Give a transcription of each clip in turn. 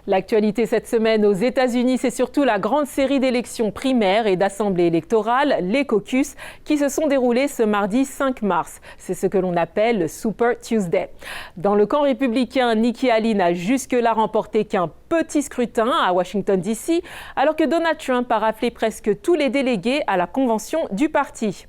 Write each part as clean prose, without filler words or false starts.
L'actualité cette semaine aux États-Unis, c'est surtout la grande série d'élections primaires et d'assemblées électorales, les caucus, qui se sont déroulés ce mardi 5 mars. C'est ce que l'on appelle le Super Tuesday. Dans le camp républicain, Nikki Haley n'a jusque-là remporté qu'un petit scrutin à Washington, D.C., alors que Donald Trump a raflé presque tous les délégués à la convention du parti.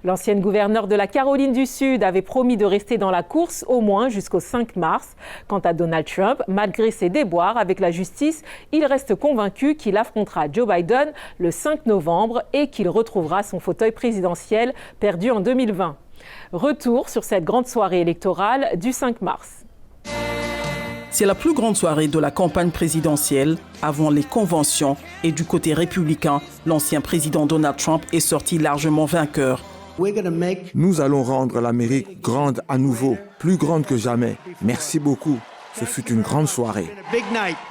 L'ancienne gouverneure de la Caroline du Sud avait promis de rester dans la course au moins jusqu'au 5 mars. Quant à Donald Trump, malgré ses déboires avec la justice, il reste convaincu qu'il affrontera Joe Biden le 5 novembre et qu'il retrouvera son fauteuil présidentiel perdu en 2020. Retour sur cette grande soirée électorale du 5 mars. C'est la plus grande soirée de la campagne présidentielle avant les conventions et du côté républicain, l'ancien président Donald Trump est sorti largement vainqueur. Nous allons rendre l'Amérique grande à nouveau, plus grande que jamais. Merci beaucoup. Ce fut une grande soirée.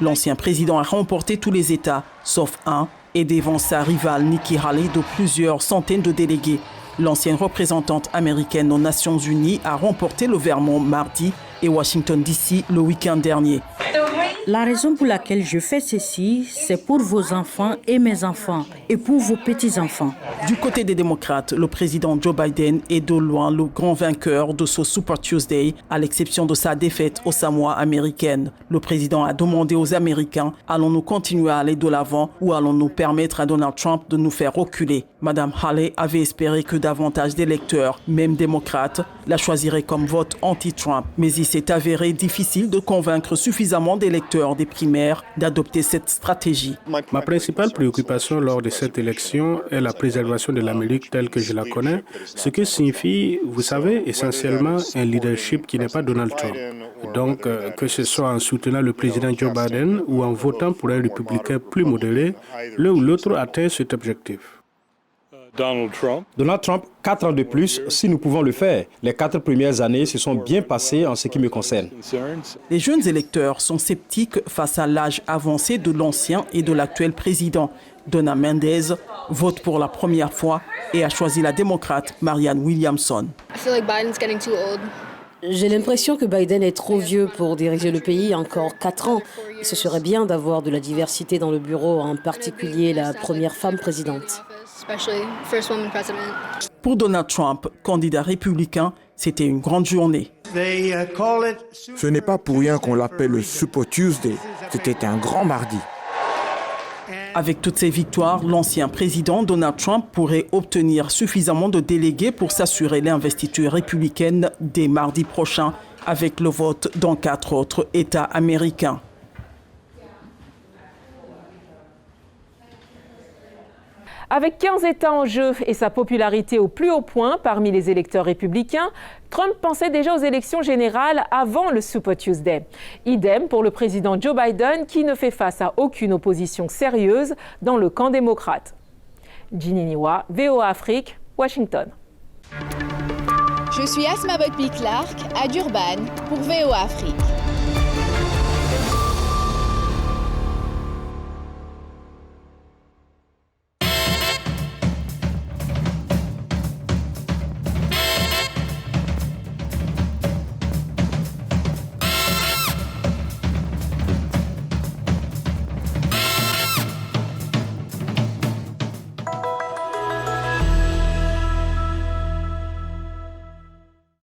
L'ancien président a remporté tous les États, sauf un, et devant sa rivale Nikki Haley de plusieurs centaines de délégués. L'ancienne représentante américaine aux Nations Unies a remporté le Vermont mardi et Washington, D.C. le week-end dernier. La raison pour laquelle je fais ceci, c'est pour vos enfants et mes enfants, et pour vos petits-enfants. Du côté des démocrates, le président Joe Biden est de loin le grand vainqueur de ce Super Tuesday, à l'exception de sa défaite aux Samoa américaines. Le président a demandé aux Américains, allons-nous continuer à aller de l'avant ou allons-nous permettre à Donald Trump de nous faire reculer? Madame Haley avait espéré que davantage d'électeurs, même démocrates, la choisiraient comme vote anti-Trump. Mais il s'est avéré difficile de convaincre suffisamment d'électeurs des primaires d'adopter cette stratégie. Ma principale préoccupation lors de cette élection est la préservation de l'Amérique telle que je la connais, ce que signifie, vous savez, essentiellement un leadership qui n'est pas Donald Trump. Donc, que ce soit en soutenant le président Joe Biden ou en votant pour un républicain plus modéré, l'un ou l'autre atteint cet objectif. Donald Trump, 4 ans de plus, si nous pouvons le faire. Les 4 premières années se sont bien passées en ce qui me concerne. Les jeunes électeurs sont sceptiques face à l'âge avancé de l'ancien et de l'actuel président. Donna Mendez vote pour la première fois et a choisi la démocrate Marianne Williamson. J'ai l'impression que Biden est trop vieux pour diriger le pays, encore 4 ans. Ce serait bien d'avoir de la diversité dans le bureau, en particulier la première femme présidente. Pour Donald Trump, candidat républicain, c'était une grande journée. Ce n'est pas pour rien qu'on l'appelle le Super Tuesday. C'était un grand mardi. Avec toutes ces victoires, l'ancien président Donald Trump pourrait obtenir suffisamment de délégués pour s'assurer l'investiture républicaine dès mardi prochain, avec le vote dans 4 autres États américains. Avec 15 États en jeu et sa popularité au plus haut point parmi les électeurs républicains, Trump pensait déjà aux élections générales avant le Super Tuesday. Idem pour le président Joe Biden qui ne fait face à aucune opposition sérieuse dans le camp démocrate. Ginny Niwa, VOA Afrique, Washington. Je suis Asma Botby-Clark à Durban pour VOA Afrique.